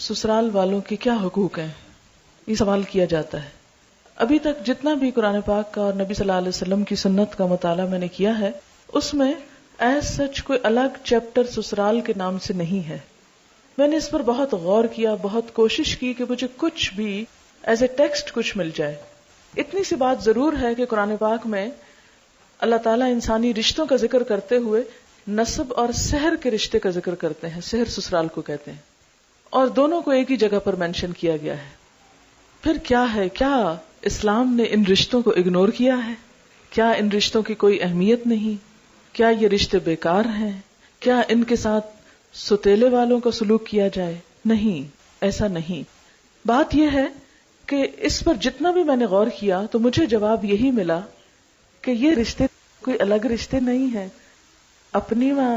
سسرال والوں کے کیا حقوق ہیں، یہ سوال کیا جاتا ہے. ابھی تک جتنا بھی قرآن پاک کا اور نبی صلی اللہ علیہ وسلم کی سنت کا مطالعہ میں نے کیا ہے، اس میں ایز سچ کوئی الگ چیپٹر سسرال کے نام سے نہیں ہے. میں نے اس پر بہت غور کیا، بہت کوشش کی کہ مجھے کچھ بھی ایز اے ٹیکسٹ کچھ مل جائے. اتنی سی بات ضرور ہے کہ قرآن پاک میں اللہ تعالیٰ انسانی رشتوں کا ذکر کرتے ہوئے نسب اور سحر کے رشتے کا ذکر کرتے ہیں. سحر سسرال کو کہتے ہیں، اور دونوں کو ایک ہی جگہ پر مینشن کیا گیا ہے. پھر کیا ہے، کیا اسلام نے ان رشتوں کو اگنور کیا ہے؟ کیا ان رشتوں کی کوئی اہمیت نہیں؟ کیا یہ رشتے بیکار ہیں؟ کیا ان کے ساتھ ستیلے والوں کا سلوک کیا جائے؟ نہیں، ایسا نہیں. بات یہ ہے کہ اس پر جتنا بھی میں نے غور کیا تو مجھے جواب یہی ملا کہ یہ رشتے کوئی الگ رشتے نہیں ہیں. اپنی ماں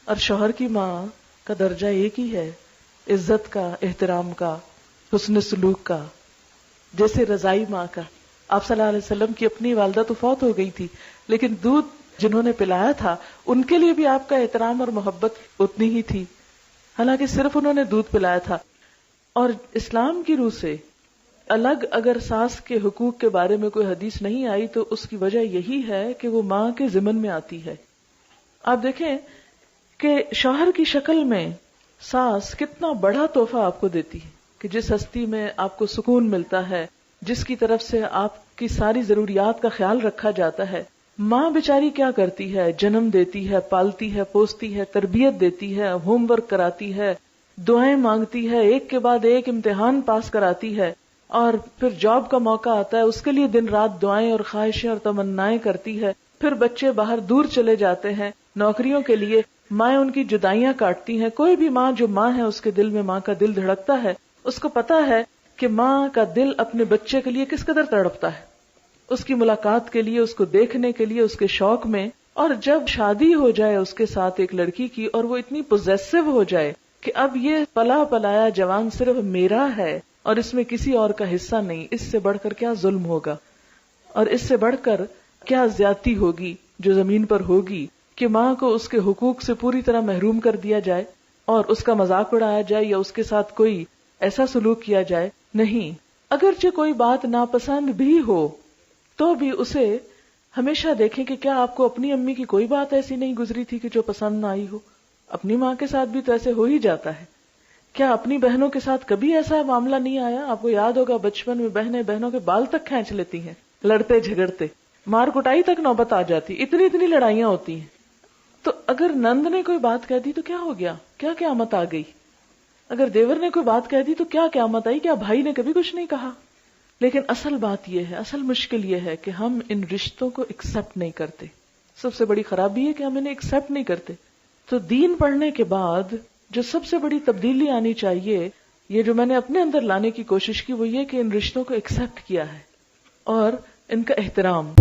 اور شوہر کی ماں کا درجہ ایک ہی ہے، عزت کا، احترام کا، حسن سلوک کا. جیسے رضائی ماں کا، آپ صلی اللہ علیہ وسلم کی اپنی والدہ تو فوت ہو گئی تھی، لیکن دودھ جنہوں نے پلایا تھا ان کے لیے بھی آپ کا احترام اور محبت اتنی ہی تھی، حالانکہ صرف انہوں نے دودھ پلایا تھا. اور اسلام کی روح سے الگ اگر ساس کے حقوق کے بارے میں کوئی حدیث نہیں آئی تو اس کی وجہ یہی ہے کہ وہ ماں کے ضمن میں آتی ہے. آپ دیکھیں کہ شوہر کی شکل میں ساس کتنا بڑا تحفہ آپ کو دیتی ہے کہ جس ہستی میں آپ کو سکون ملتا ہے، جس کی طرف سے آپ کی ساری ضروریات کا خیال رکھا جاتا ہے. ماں بیچاری کیا کرتی ہے؟ جنم دیتی ہے، پالتی ہے، پوستی ہے، تربیت دیتی ہے، ہوم ورک کراتی ہے، دعائیں مانگتی ہے، ایک کے بعد ایک امتحان پاس کراتی ہے، اور پھر جاب کا موقع آتا ہے اس کے لیے دن رات دعائیں اور خواہشیں اور تمنائیں کرتی ہے. پھر بچے باہر دور چلے جاتے ہیں نوکریوں کے لیے، مائیں ان کی جدائیاں کاٹتی ہیں. کوئی بھی ماں جو ماں ہے اس کے دل میں ماں کا دل دھڑکتا ہے، اس کو پتا ہے کہ ماں کا دل اپنے بچے کے لیے کس قدر تڑپتا ہے، اس کی ملاقات کے لیے، اس کو دیکھنے کے لیے، اس کے شوق میں. اور جب شادی ہو جائے اس کے ساتھ ایک لڑکی کی اور وہ اتنی پوزیسو ہو جائے کہ اب یہ پلا پلایا جوان صرف میرا ہے اور اس میں کسی اور کا حصہ نہیں، اس سے بڑھ کر کیا ظلم ہوگا اور اس سے بڑھ کر کیا زیادتی ہوگی جو زمین پر ہوگی کہ ماں کو اس کے حقوق سے پوری طرح محروم کر دیا جائے اور اس کا مذاق اڑایا جائے یا اس کے ساتھ کوئی ایسا سلوک کیا جائے. نہیں، اگرچہ کوئی بات ناپسند بھی ہو تو بھی اسے ہمیشہ دیکھیں کہ کیا آپ کو اپنی امی کی کوئی بات ایسی نہیں گزری تھی کہ جو پسند نہ آئی ہو. اپنی ماں کے ساتھ بھی تو ایسے ہو ہی جاتا ہے. کیا اپنی بہنوں کے ساتھ کبھی ایسا معاملہ نہیں آیا؟ آپ کو یاد ہوگا بچپن میں بہنیں بہنوں کے بال تک کھینچ لیتی ہیں، لڑتے جھگڑتے، مار کٹائی تک نوبت آ جاتی، اتنی لڑائیاں ہوتی ہیں. تو اگر نند نے کوئی بات کہہ دی تو کیا ہو گیا؟ کیا قیامت آ گئی؟ اگر دیور نے کوئی بات کہہ دی تو کیا قیامت آئی؟ کیا بھائی نے کبھی کچھ نہیں کہا؟ لیکن اصل بات یہ ہے، اصل مشکل یہ ہے کہ ہم ان رشتوں کو ایکسپٹ نہیں کرتے. سب سے بڑی خرابی ہے کہ ہم انہیں ایکسپٹ نہیں کرتے. تو دین پڑھنے کے بعد جو سب سے بڑی تبدیلی آنی چاہیے، یہ جو میں نے اپنے اندر لانے کی کوشش کی، وہ یہ کہ ان رشتوں کو ایکسپٹ کیا ہے اور ان کا احترام.